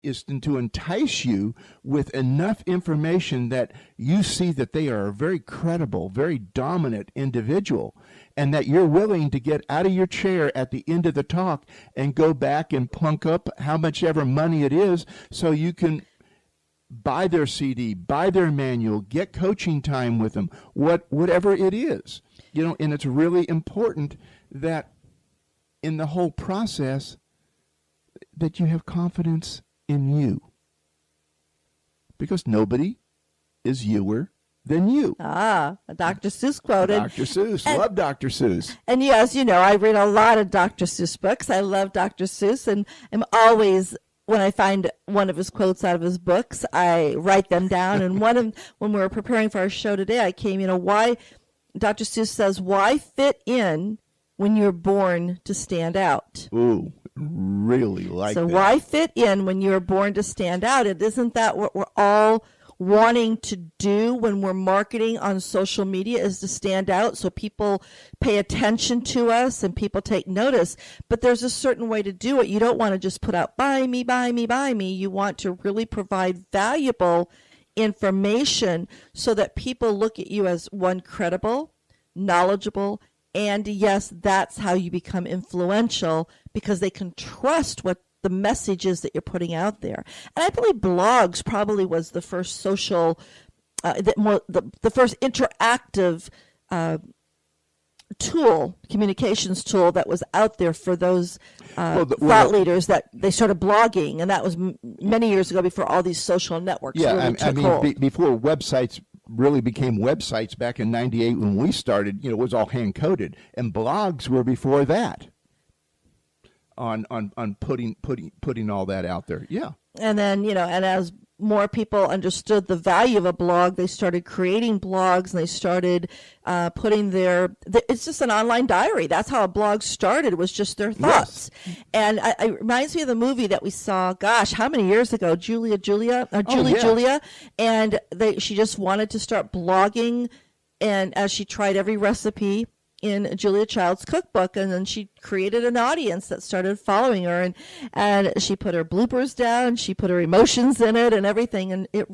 is to entice you with enough information that you see that they are a very credible, very dominant individual, and that you're willing to get out of your chair at the end of the talk and go back and plunk up how much ever money it is so you can buy their CD, buy their manual, get coaching time with them, whatever it is. And it's really important that in the whole process that you have confidence in you. Because nobody is youer than you. Dr. Seuss quoted. Dr. Seuss. Love Dr. Seuss. And yes, I read a lot of Dr. Seuss books. I love Dr. Seuss, and I'm always, when I find one of his quotes out of his books, I write them down. And when we were preparing for our show today, I came, why Dr. Seuss says, why fit in when you're born to stand out? Ooh, really like that. So why fit in when you're born to stand out? Isn't that what we're all wanting to do when we're marketing on social media, is to stand out so people pay attention to us and people take notice? But there's a certain way to do it. You don't want to just put out, buy me, buy me, buy me. You want to really provide valuable information so that people look at you as, one, credible, knowledgeable, and yes, that's how you become influential, because they can trust what the message is that you're putting out there. And I believe blogs probably was the first social, the first interactive communications tool that was out there for those thought leaders, that they started blogging, and that was many years ago, before all these social networks really took hold. Before websites really became websites back in '98 when we started, it was all hand coded, and blogs were before that. On putting all that out there, yeah. And then and as more people understood the value of a blog, they started creating blogs, and they started putting it's just an online diary. That's how a blog started, was just their thoughts. Yes. And it reminds me of the movie that we saw, gosh, how many years ago? Julia, and she just wanted to start blogging, and as she tried every recipe in Julia Child's cookbook, and then she created an audience that started following her, and she put her bloopers down, she put her emotions in it and everything, and it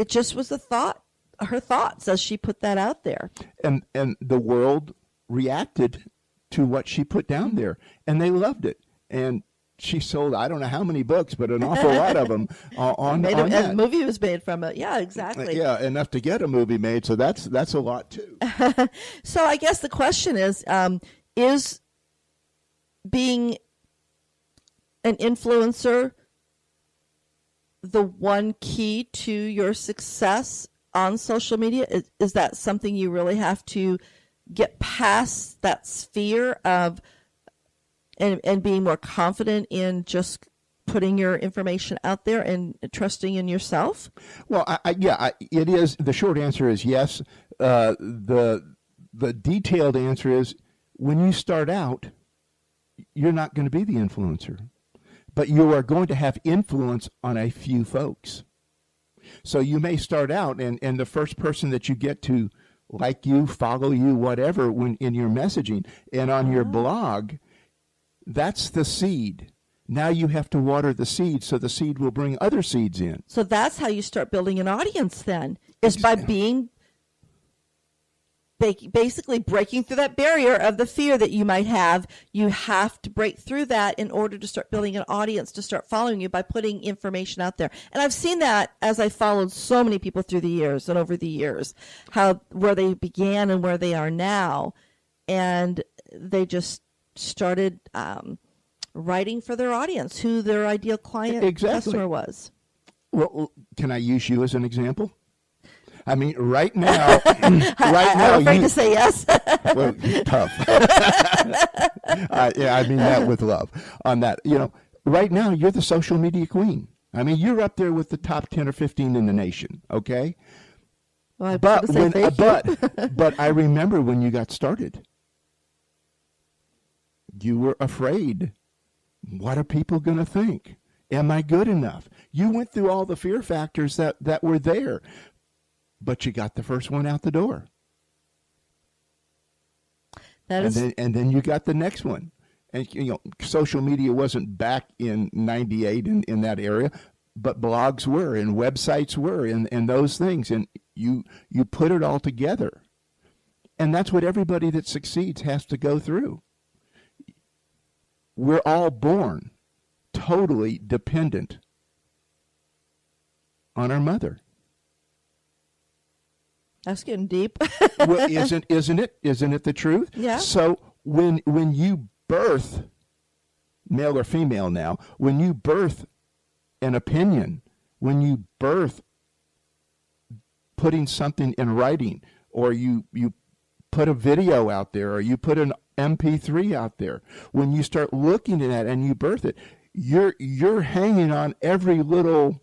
just was her thoughts as she put that out there. And the world reacted to what she put down there, and they loved it. And she sold, I don't know how many books, but an awful lot of them on that. A movie was made from it. Yeah, exactly. Yeah, enough to get a movie made, so that's a lot too. So I guess the question is being an influencer the one key to your success on social media? Is that something you really have to get past, that sphere of and being more confident in just putting your information out there and trusting in yourself? Well, it is. The short answer is yes. The detailed answer is, when you start out, you're not going to be the influencer, but you are going to have influence on a few folks. So you may start out, and the first person that you get to like you, follow you, whatever, when in your messaging and on your blog, that's the seed. Now you have to water the seed so the seed will bring other seeds in. So that's how you start building an audience then, is by being basically breaking through that barrier of the fear that you might have. You have to break through that in order to start building an audience to start following you, by putting information out there. And I've seen that as I followed so many people through the years and over the years, where they began and where they are now. And they just started writing for their audience, who their ideal client customer was. Well, can I use you as an example? I mean, right now, I'm afraid to say yes. Well, tough. I mean that with love. On that, right now you're the social media queen. I mean, you're up there with the top 10 or 15 in the nation. Okay. Well, but I remember when you got started, you were afraid. What are people going to think? Am I good enough? You went through all the fear factors that were there, but you got the first one out the door. And then you got the next one. And, social media wasn't back in 98 in that area, but blogs were and websites were and those things. And you put it all together. And that's what everybody that succeeds has to go through. We're all born totally dependent on our mother. That's getting deep. Well, isn't it the truth? Yeah. So when you birth, male or female now, when you birth an opinion, when you birth putting something in writing, or you put a video out there, or you put an MP3 out there, when you start looking at that and you birth it, you're hanging on every little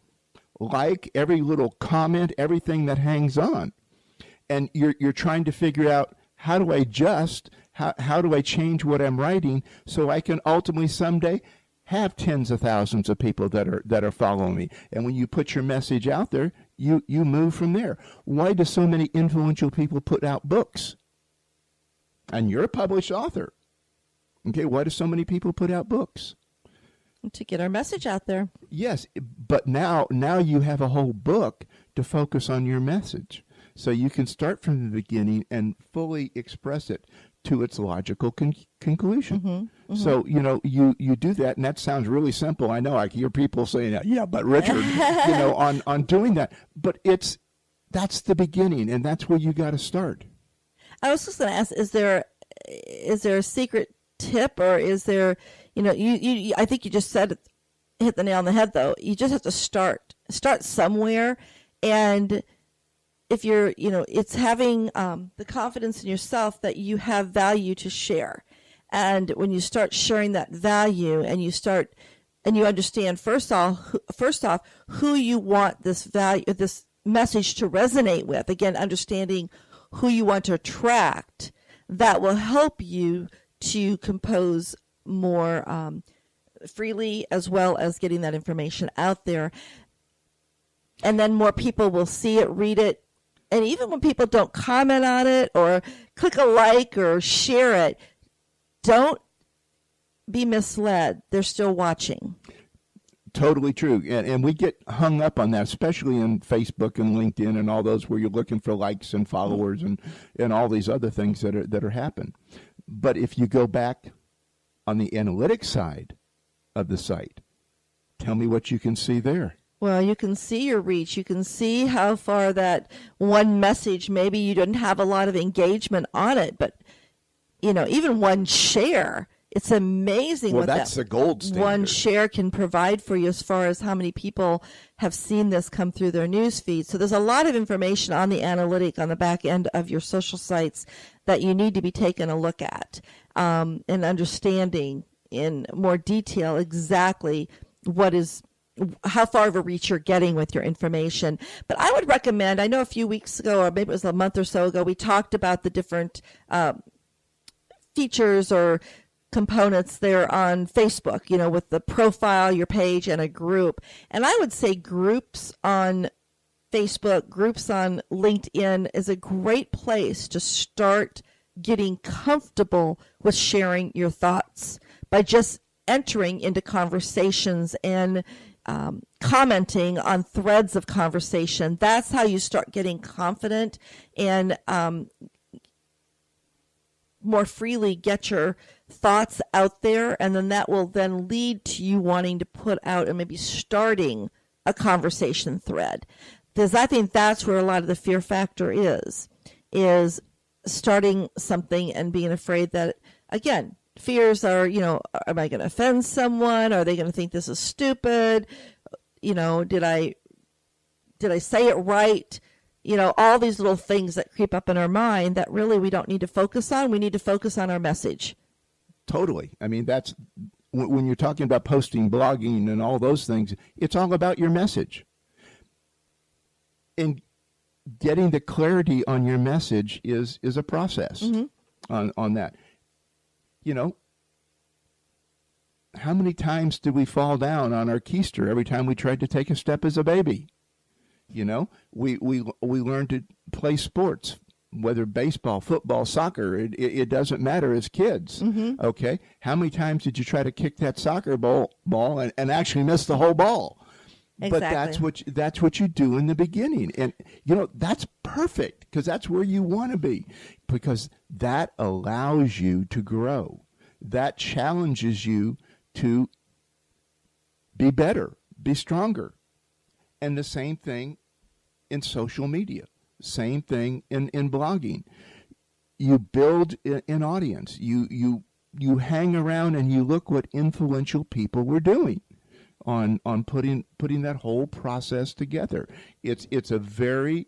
like, every little comment, everything that hangs on. And you're trying to figure out, how do I adjust? How do I change what I'm writing so I can ultimately someday have tens of thousands of people that are following me? And when you put your message out there, you move from there. Why do so many influential people put out books? And you're a published author. Okay, why do so many people put out books? To get our message out there. Yes, but now you have a whole book to focus on your message. So you can start from the beginning and fully express it to its logical conclusion. Mm-hmm. So, you do that, and that sounds really simple. I know I hear people saying, yeah, but Richard, on doing that. But that's the beginning, and that's where you got to start. I was just going to ask, is there a secret tip, or is there, you I think you just hit the nail on the head, though. You just have to start somewhere. And if you're, it's having the confidence in yourself that you have value to share. And when you start sharing that value, and you understand first off who you want this message to resonate with, again, understanding who you want to attract, that will help you to compose more freely, as well as getting that information out there. And then more people will see it, read it. And even when people don't comment on it or click a like or share it, don't be misled. They're still watching. Totally true. And we get hung up on that, especially in Facebook and LinkedIn and all those, where you're looking for likes and followers and all these other things that are happening. But if you go back on the analytics side of the site, tell me what you can see there. Well, you can see your reach. You can see how far that one message, maybe you didn't have a lot of engagement on it, but, even one share, it's amazing what that's the gold standard. One share can provide for you, as far as how many people have seen this come through their news feed. So there's a lot of information on the analytic on the back end of your social sites that you need to be taking a look at, and understanding in more detail exactly how far of a reach you're getting with your information. But I would recommend, I know a few weeks ago, or maybe it was a month or so ago, we talked about the different features or components there on Facebook, with the profile, your page, and a group. And I would say groups on Facebook, groups on LinkedIn is a great place to start getting comfortable with sharing your thoughts by just entering into conversations and commenting on threads of conversation. That's how you start getting confident and more freely get your thoughts out there, and then that will then lead to you wanting to put out and maybe starting a conversation thread. Because I think that's where a lot of the fear factor is starting something and being afraid that, again, fears are, am I going to offend someone? Are they going to think this is stupid? Did I say it right? All these little things that creep up in our mind that really we don't need to focus on. We need to focus on our message. Totally. I mean, that's when you're talking about posting, blogging, and all those things, it's all about your message. And getting the clarity on your message is a process on that. How many times did we fall down on our keister every time we tried to take a step as a baby? We learned to play sports whether baseball, football, soccer, it doesn't matter, as kids. Okay, how many times did you try to kick that soccer ball and actually miss the whole ball? Exactly. But that's what you do in the beginning, and that's perfect, because that's where you want to be, because that allows you to grow. That challenges you to be better, be stronger. And the same thing in social media, same thing in blogging. You build an audience. You hang around and you look what influential people were doing on putting that whole process together. It's a very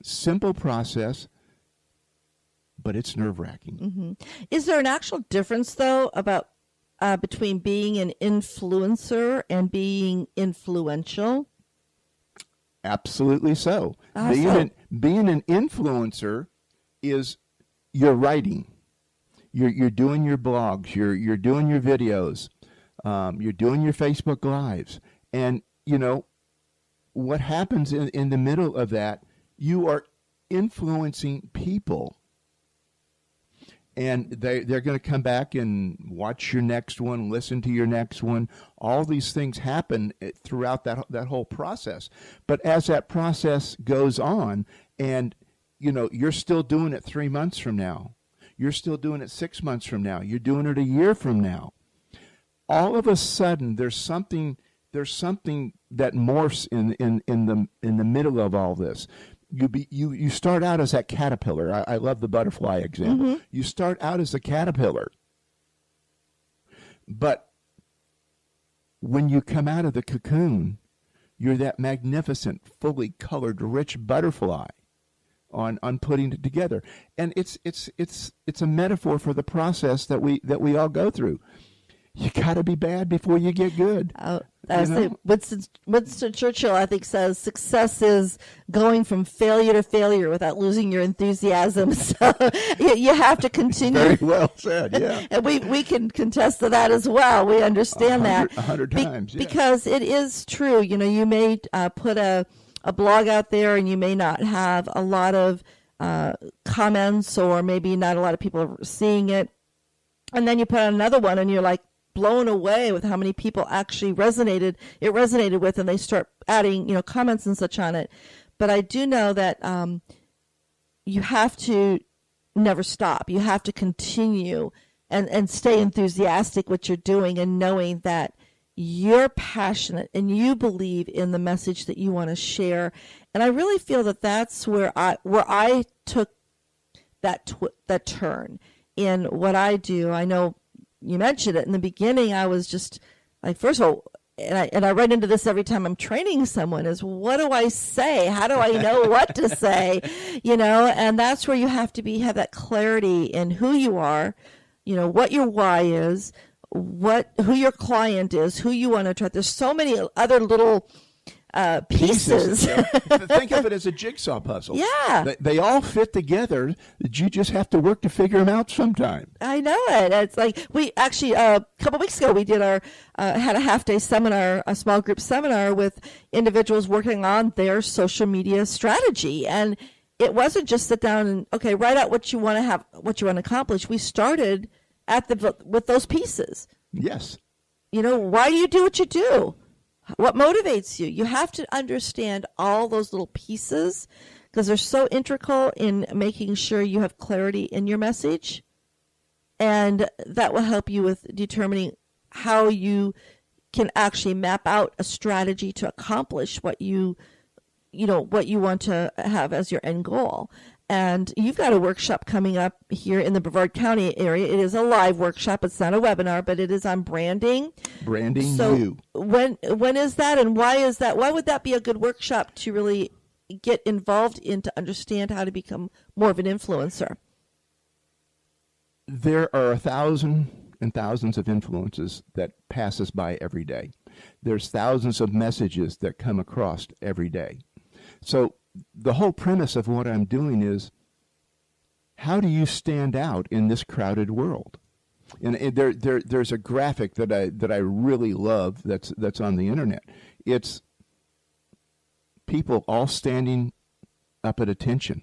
simple process, but it's nerve-wracking. Is there an actual difference, though, about between being an influencer and being influential? Absolutely so. Being an influencer is you're writing, you're doing your blogs, you're doing your videos, you're doing your Facebook Lives, and what happens in the middle of that, you are influencing people. And they're going to come back and watch your next one, listen to your next one. All these things happen throughout that whole process. But as that process goes on, and you're still doing it 3 months from now, you're still doing it 6 months from now, you're doing it a year from now. All of a sudden, there's something that morphs in the middle of all this. You start out as that caterpillar. I love the butterfly example. You start out as a caterpillar. But when you come out of the cocoon, you're that magnificent, fully colored, rich butterfly on putting it together. And it's a metaphor for the process that we all go through. You got to be bad before you get good. Winston Churchill, I think, says success is going from failure to failure without losing your enthusiasm. So you have to continue. Very well said, yeah. And we can contest to that as well. We understand that. 100 times, yeah. Because it is true. You may put a blog out there and you may not have a lot of comments, or maybe not a lot of people are seeing it. And then you put out another one and you're like, blown away with how many people actually resonated with, and they start adding, comments and such on it. But I do know that you have to never stop. You have to continue and stay enthusiastic what you're doing, and knowing that you're passionate and you believe in the message that you want to share. And I really feel that that's where I took that turn in what I do. I know you mentioned it in the beginning. I was just like, first of all, and I run into this every time I'm training someone, is what do I say? How do I know what to say? And that's where you have to have that clarity in who you are, what your why is, who your client is, who you want to attract. There's so many other little pieces. Think of it as a jigsaw puzzle. Yeah. They all fit together. You just have to work to figure them out sometime. I know it. It's like we actually, a couple weeks ago, we did had a half-day seminar, a small group seminar with individuals working on their social media strategy. And it wasn't just sit down and, okay, write out what you want to accomplish. We started with those pieces. Yes. Why do you do what you do? What motivates you? You have to understand all those little pieces, because they're so integral in making sure you have clarity in your message. And that will help you with determining how you can actually map out a strategy to accomplish what you want to have as your end goal. And you've got a workshop coming up here in the Brevard County area. It is a live workshop. It's not a webinar, but it is on branding. Branding so you. When is that, and why is that? Why would that be a good workshop to really get involved in, to understand how to become more of an influencer? There are 1,000 and thousands of influences that pass us by every day. There's thousands of messages that come across every day. So the whole premise of what I'm doing is, how do you stand out in this crowded world? And there's a graphic that I really love that's on the internet. It's people all standing up at attention.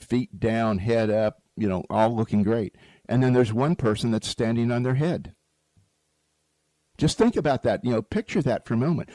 feet down, head up, all looking great. And then there's one person that's standing on their head. Just think about that. Picture that for a moment.